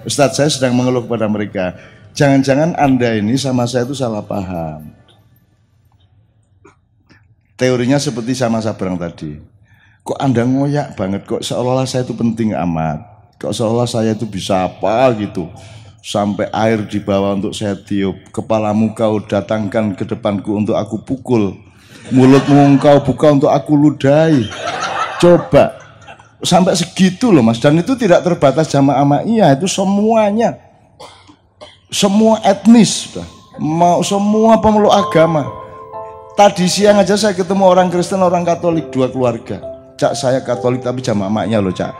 Ustadz saya sedang mengeluh kepada mereka. Jangan-jangan Anda ini sama saya itu salah paham. Teorinya seperti sama Sabrang tadi. Kok Anda ngoyak banget, kok seolah-olah saya itu penting amat. Kok seolah saya itu bisa apa gitu. Sampai air di bawah untuk saya tiup. Kepalamu kau datangkan ke depanku untuk aku pukul. Mulutmu kau buka untuk aku ludahi. Coba. Sampai segitu loh mas. Dan itu tidak terbatas jamaah Amaiyah. Itu semuanya. Semua etnis. Mau semua pemeluk agama. Tadi siang aja saya ketemu orang Kristen, orang Katolik. 2 keluarga. Cak saya Katolik tapi jamaah Amaiyah loh cak.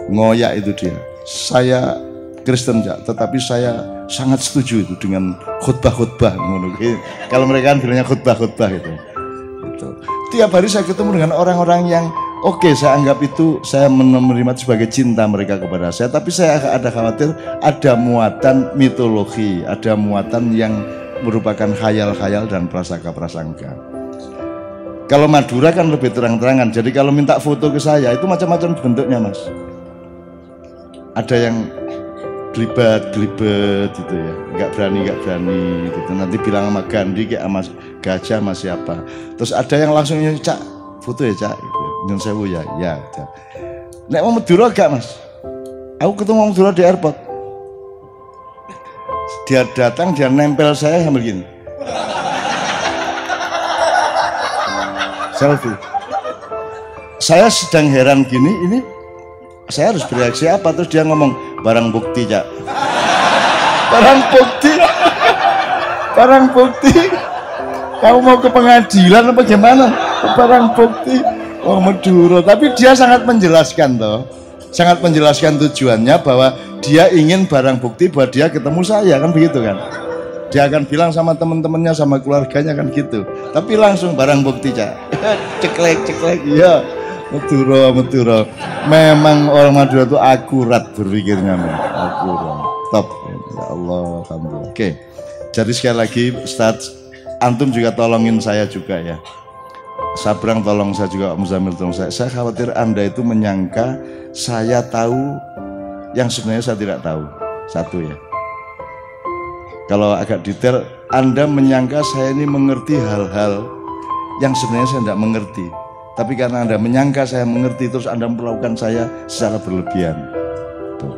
Ngoyak itu dia. Saya Kristen ya, tetapi saya sangat setuju itu dengan khutbah-khutbah. Kalau mereka kan bilangnya khutbah-khutbah itu. Tiap hari saya ketemu dengan orang-orang yang oke, saya anggap itu saya menerima sebagai cinta mereka kepada saya. Tapi saya ada khawatir ada muatan mitologi, ada muatan yang merupakan khayal-khayal dan prasangka-prasangka. Kalau Madura kan lebih terang-terangan. Jadi kalau minta foto ke saya itu macam-macam bentuknya mas. Ada yang gelibat gitu ya, nggak berani gitu. Nanti bilang sama Gandhi kayak sama Gajah sama siapa. Terus ada yang langsung cak foto ya cak, gitu. Nyun sewu ya. Nek mau Madura gak mas? Aku ketemu Madura di airport. Dia datang, dia nempel saya sambil gini. Selfie. Saya sedang heran gini, ini saya harus bereaksi apa? Terus dia ngomong barang bukti cak. Barang bukti. Kamu mau ke pengadilan apa gimana? Barang bukti. Oh Madura. Tapi dia sangat menjelaskan toh. Sangat menjelaskan tujuannya bahwa dia ingin barang bukti bahwa dia ketemu saya kan begitu kan. Dia akan bilang sama teman-temannya sama keluarganya kan gitu. Tapi langsung barang bukti cak. ceklek. Iya. Madura. Memang orang Madura itu akurat berpikirnya, akurat. Top. Ya Allah, alhamdulillah. Oke. Jadi sekali lagi, Ustadz, antum juga tolongin saya juga ya. Sabrang tolong saya juga, Muzamil tolong saya. Saya khawatir Anda itu menyangka saya tahu yang sebenarnya saya tidak tahu. Satu ya. Kalau agak detail, Anda menyangka saya ini mengerti hal-hal yang sebenarnya saya tidak mengerti. Tapi karena Anda menyangka saya mengerti, terus Anda memperlakukan saya secara berlebihan. Tuh.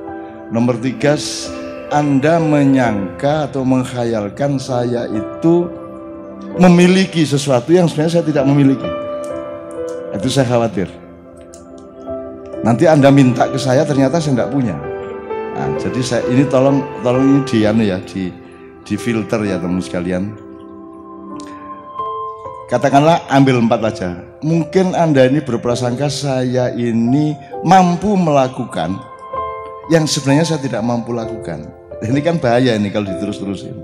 Nomor 3, Anda menyangka atau menghayalkan saya itu memiliki sesuatu yang sebenarnya saya tidak memiliki. Itu saya khawatir. Nanti Anda minta ke saya, ternyata saya tidak punya. Nah, jadi saya ini tolong ini di filter ya teman sekalian. Katakanlah ambil 4 aja. Mungkin Anda ini berprasangka saya ini mampu melakukan yang sebenarnya saya tidak mampu lakukan. Ini kan bahaya ini kalau diterus-terusin.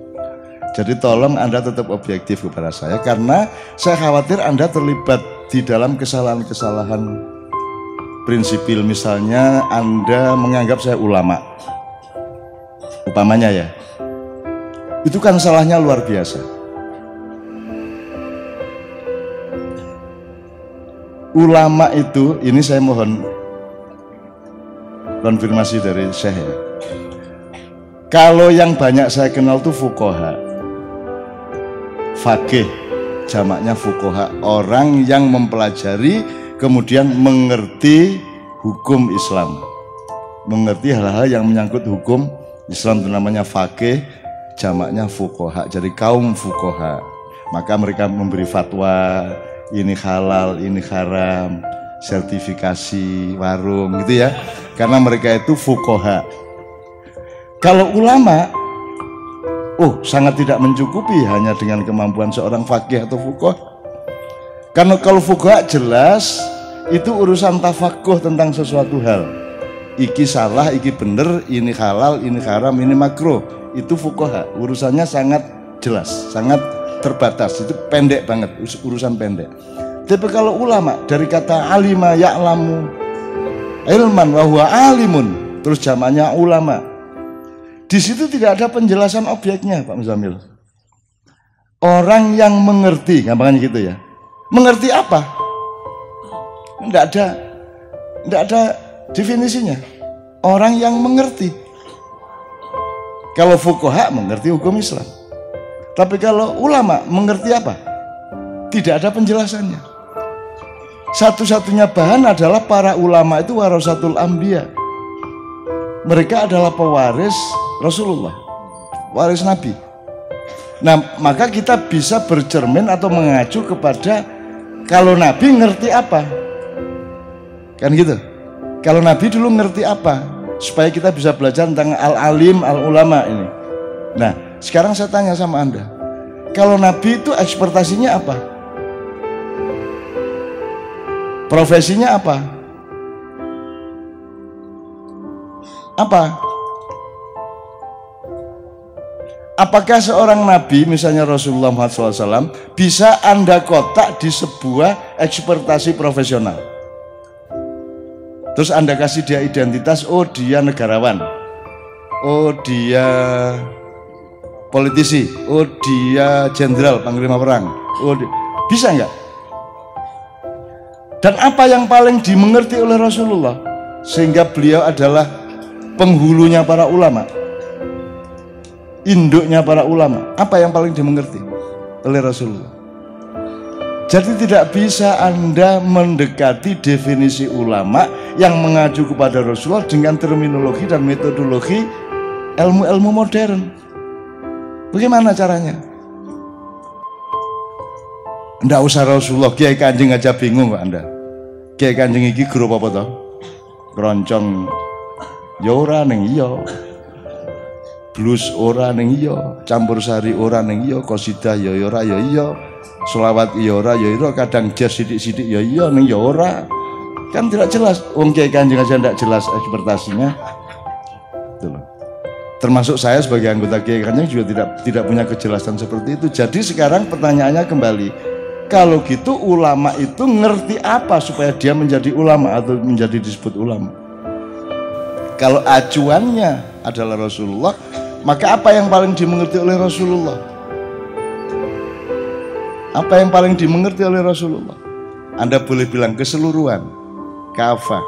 Jadi tolong Anda tetap objektif kepada saya karena saya khawatir Anda terlibat di dalam kesalahan-kesalahan prinsipil. Misalnya Anda menganggap saya ulama. Umpamanya ya. Itu kan salahnya luar biasa. Ulama itu, ini saya mohon konfirmasi dari Syekh ya. Kalau yang banyak saya kenal tuh fuqaha, faqih, jamaknya fuqaha, orang yang mempelajari kemudian mengerti hukum Islam, mengerti hal-hal yang menyangkut hukum Islam, itu namanya faqih, jamaknya fuqaha. Jadi kaum fuqaha, maka mereka memberi fatwa. Ini halal, ini haram, sertifikasi warung gitu ya. Karena mereka itu fuqaha. Kalau ulama, sangat tidak mencukupi hanya dengan kemampuan seorang faqih atau fuqaha. Karena kalau fuqaha jelas itu urusan tafakuh tentang sesuatu hal. Iki salah, iki bener, ini halal, ini haram, ini makruh. Itu fuqaha. Urusannya sangat jelas, sangat terbatas, itu pendek banget, urusan pendek. Tapi kalau ulama dari kata alima ya'lamu ilman wa huwa alimun, terus jamaknya ulama. Di situ tidak ada penjelasan objeknya, Pak Muzamil. Orang yang mengerti, gampangnya gitu ya. Mengerti apa? Tidak ada definisinya. orang yang mengerti. Kalau fuqaha mengerti hukum Islam. Tapi kalau ulama mengerti apa? Tidak ada penjelasannya. Satu-satunya bahan adalah para ulama itu warasatul anbiya. Mereka adalah pewaris Rasulullah, waris Nabi. Nah, maka kita bisa bercermin atau mengacu kepada kalau Nabi ngerti apa. Kan gitu. Kalau Nabi dulu ngerti apa, supaya kita bisa belajar tentang al-alim, al-ulama ini. Nah, sekarang saya tanya sama Anda, kalau Nabi itu ekspertasinya apa? Profesinya apa? Apa? Apakah seorang Nabi, misalnya Rasulullah SAW, bisa Anda kotak di sebuah ekspertasi profesional? Terus Anda kasih dia identitas, oh dia negarawan, oh dia politisi, oh dia jenderal, panglima perang, oh bisa nggak? Dan apa yang paling dimengerti oleh Rasulullah sehingga beliau adalah penghulunya para ulama, induknya para ulama? Apa yang paling dimengerti oleh Rasulullah? Jadi tidak bisa Anda mendekati definisi ulama yang mengacu kepada Rasulullah dengan terminologi dan metodologi ilmu-ilmu modern. Bagaimana caranya? Nggak usah Rasulullah, Kiai Kanjeng aja bingung kok Anda. Kiai Kanjeng iki grup apa toh? Keroncong ya ora ning iya. Blues ora ning iya, campur sari ora ning iya, qasidah ya ora ya iya. Selawat ya ora ya ora, kadang jazz sithik-sithik ya iya ning ya ora. Kan tidak jelas. Wong Kiai Kanjeng aja ndak jelas ekspertasinya. Gitu loh. Termasuk saya sebagai anggota Kiai Kanjeng juga tidak punya kejelasan seperti itu. Jadi sekarang pertanyaannya kembali, kalau gitu ulama itu ngerti apa supaya dia menjadi ulama atau menjadi disebut ulama? Kalau acuannya adalah Rasulullah, maka apa yang paling dimengerti oleh Rasulullah? Apa yang paling dimengerti oleh Rasulullah? Anda boleh bilang keseluruhan, kafah.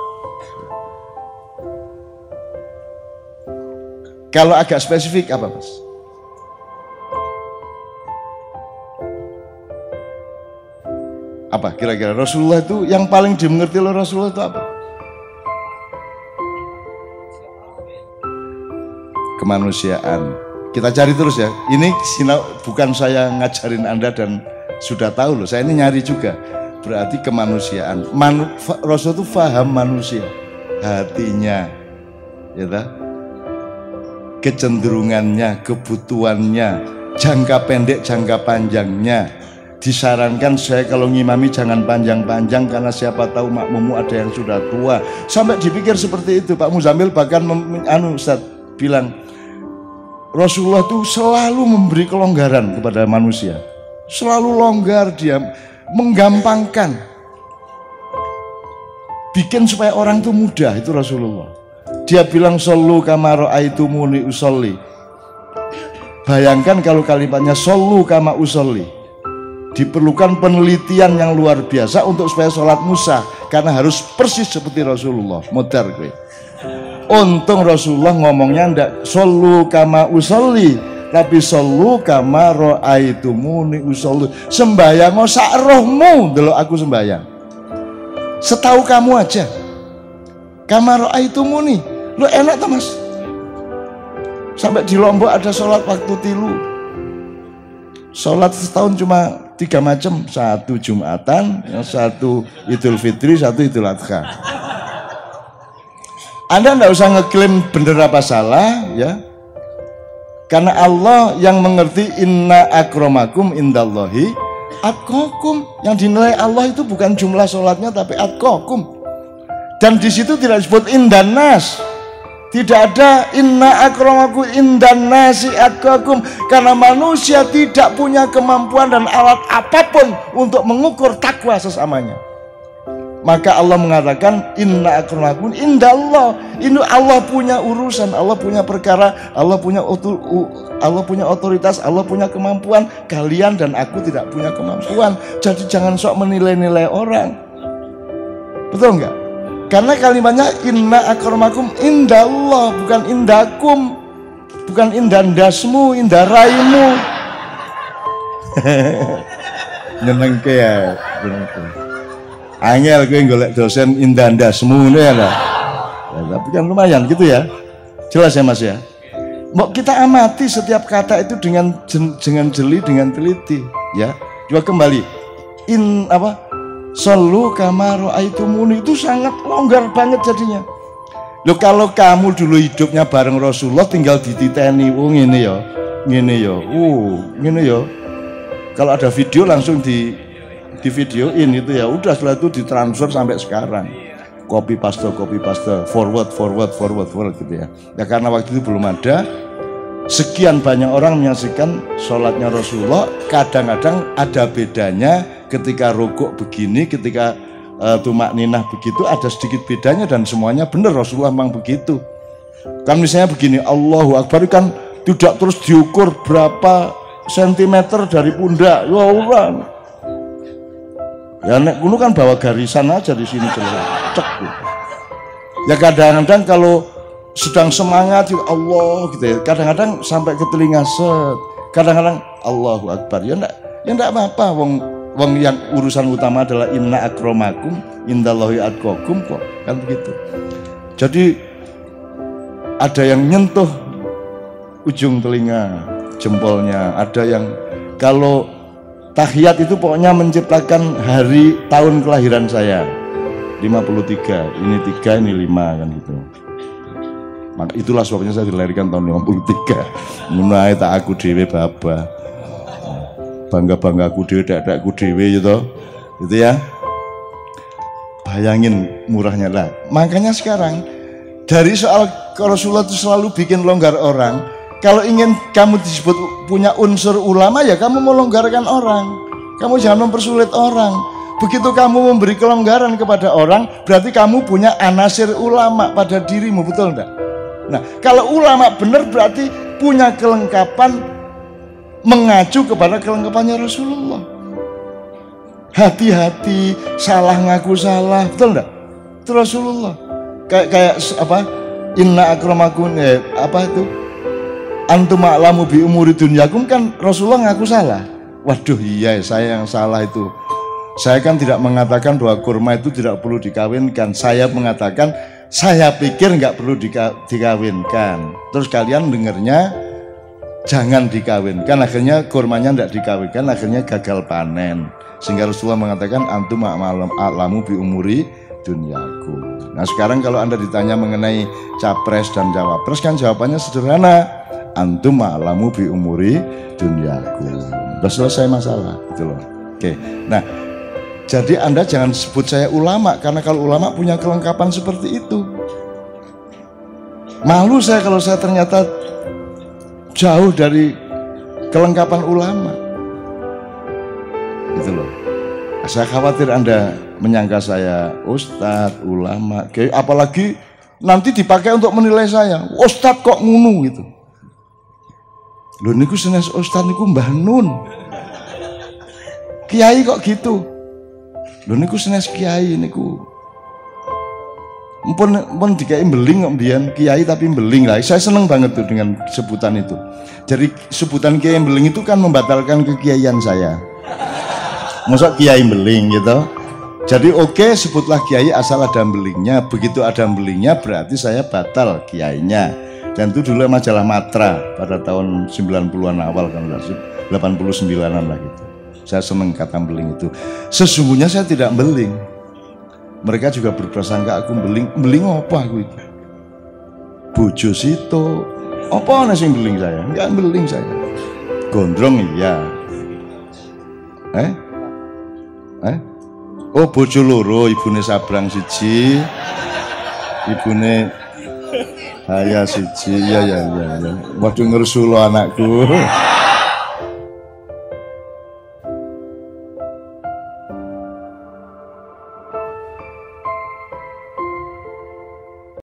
Kalau agak spesifik apa, Mas? Apa kira-kira Rasulullah itu yang paling dimengerti oleh Rasulullah itu apa? Kemanusiaan. Kita cari terus ya. Ini bukan saya ngajarin Anda dan sudah tahu loh. Saya ini nyari juga. Berarti kemanusiaan. Rasul itu faham manusia, hatinya, ya tak? Kecenderungannya, kebutuhannya, jangka pendek, jangka panjangnya. Disarankan saya kalau ngimami jangan panjang-panjang karena siapa tahu makmummu ada yang sudah tua. Sampai dipikir seperti itu. Pak Muzamil bahkan Ustaz bilang Rasulullah itu selalu memberi kelonggaran kepada manusia. Selalu longgar, dia menggampangkan. Bikin supaya orang itu mudah, itu Rasulullah. Dia bilang sallu kama ra'aitumuni usolli. Bayangkan kalau kalimatnya sallu kama usolli. Diperlukan penelitian yang luar biasa untuk supaya sholat musah, karena harus persis seperti Rasulullah. Modar gue. Untung Rasulullah ngomongnya ndak sallu kama usolli, tapi sallu kama ra'aitumuni usolli. Sembayang sak rohmu delok aku sembayang. Setahu kamu aja. Kama ra'aitumuni. Lu enak tuh Mas. Sampai di Lombok ada sholat waktu tilu. Sholat setahun cuma 3 macam, 1 Jumatan, 1 Idul Fitri, 1 Idul Adha. Anda tidak usah ngeklaim benar apa salah ya, karena Allah yang mengerti inna akramakum indallahi atqakum. Yang dinilai Allah itu bukan jumlah sholatnya tapi atqakum. Dan di situ tidak disebut indanas. Tidak ada inna akramakum indannasi atqakum, karena manusia tidak punya kemampuan dan alat apapun untuk mengukur takwa sesamanya. Maka Allah mengatakan inna akramakum indallah. Ini Allah punya urusan, Allah punya perkara, Allah punya otoritas, Allah punya kemampuan. Kalian dan aku tidak punya kemampuan. Jadi jangan sok menilai-nilai orang. Betul enggak? Karena kalimatnya inna akramakum indallah, bukan indakum, bukan indandasmu, indaraimu. Nyenengke ya, nyenengke. Angel kowe golek dosen indandasmu ini ya. Ya, tapi kan lumayan gitu ya. Jelas ya Mas ya. Mau kita amati setiap kata itu dengan jeli, dengan teliti, ya. Coba kembali. Sallu kama ra'aitumuni, itu sangat longgar banget jadinya. Loh, kalau kamu dulu hidupnya bareng Rasulullah tinggal dititeni, ngene ya. Ngene ya. Kalau ada video langsung di videoin itu ya. Udah setelah itu ditransfer sampai sekarang. Copy paste, forward gitu ya. Ya karena waktu itu belum ada. Sekian banyak orang menyaksikan sholatnya Rasulullah. Kadang-kadang ada bedanya ketika rukuk begini, ketika tumak ninah begitu, ada sedikit bedanya dan semuanya benar Rasulullah memang begitu. Kan misalnya begini, Allahu Akbar kan tidak terus diukur berapa sentimeter dari pundak, ya orang. Ya nek kuno kan bawa garisan aja di sini cek gitu. Ya kadang-kadang kalau sedang semangat Allah gitu ya, kadang-kadang sampai ke telinga set, kadang-kadang Allahu Akbar, ya enggak apa-apa, wong yang urusan utama adalah inna akramakum indallahi atqakum kok, kan begitu. Jadi ada yang nyentuh ujung telinga jempolnya, ada yang kalau tahiyat itu pokoknya menciptakan hari tahun kelahiran saya 53, ini 3, ini 5 kan gitu. Maka itulah sebabnya saya dilahirkan tahun 53. Mulai tak aku dewe baba. Bangga aku dewe, dak-dakku dewe gitu. Gitu ya. Bayangin murahnya lah. Makanya sekarang dari soal Rasulullah itu selalu bikin longgar orang. Kalau ingin kamu disebut punya unsur ulama, ya kamu melonggarkan orang. Kamu jangan mempersulit orang. Begitu kamu memberi kelonggaran kepada orang, berarti kamu punya anasir ulama pada dirimu, betul enggak? Nah, kalau ulama benar berarti punya kelengkapan mengacu kepada kelengkapannya Rasulullah. Hati-hati, salah ngaku salah, betul enggak? Itu Rasulullah. Kayak apa? Inna akramakum, apa itu? Antum a'lamu bi umuri dunyakum, kan Rasulullah ngaku salah. Waduh, iya saya yang salah itu. Saya kan tidak mengatakan bahwa kurma itu tidak perlu dikawinkan. Saya mengatakan saya pikir nggak perlu dikawinkan. Terus kalian dengarnya jangan dikawinkan. Akhirnya kurmanya tidak dikawinkan. Akhirnya gagal panen. Sehingga Rasulullah mengatakan antum a'lamu bi umuri dunyaku. Nah sekarang kalau Anda ditanya mengenai capres dan cawapres, kan jawabannya sederhana. Antum a'lamu bi umuri dunyaku. Sudah selesai masalah, gitu loh. Oke. Nah, jadi Anda jangan sebut saya ulama, karena kalau ulama punya kelengkapan seperti itu. Malu saya kalau saya ternyata jauh dari kelengkapan ulama. Gitu loh. Saya khawatir Anda menyangka saya ustadz, ulama, apalagi nanti dipakai untuk menilai saya. Ustadz kok ngunu gitu. Loh niku senes ustadz niku Mbah Nun. Kiai kok gitu. Loh niku senes kiai niku. Mpun dikai beling kok mbiyen kiai tapi beling lah. Saya seneng banget tuh dengan sebutan itu. Jadi sebutan kiai beling itu kan membatalkan kekiaian saya. Masa kiai beling gitu. Jadi oke, sebutlah kiai asal ada belingnya. Begitu ada belingnya berarti saya batal kiainya. Dan itu dulu majalah Matra pada tahun 90-an awal kan, 89-an lah gitu. Saya seneng kata beling itu. Sesungguhnya saya tidak beling. Mereka juga berprasangka aku beling. Beling apa aku itu? Bojo situ. Apa ana sing beling saya? Enggak beling saya. Gondrong iya. Oh bojo loro, ibune sabrang siji. Ibune Haya siji, ya. Waduh ngersulo anakku.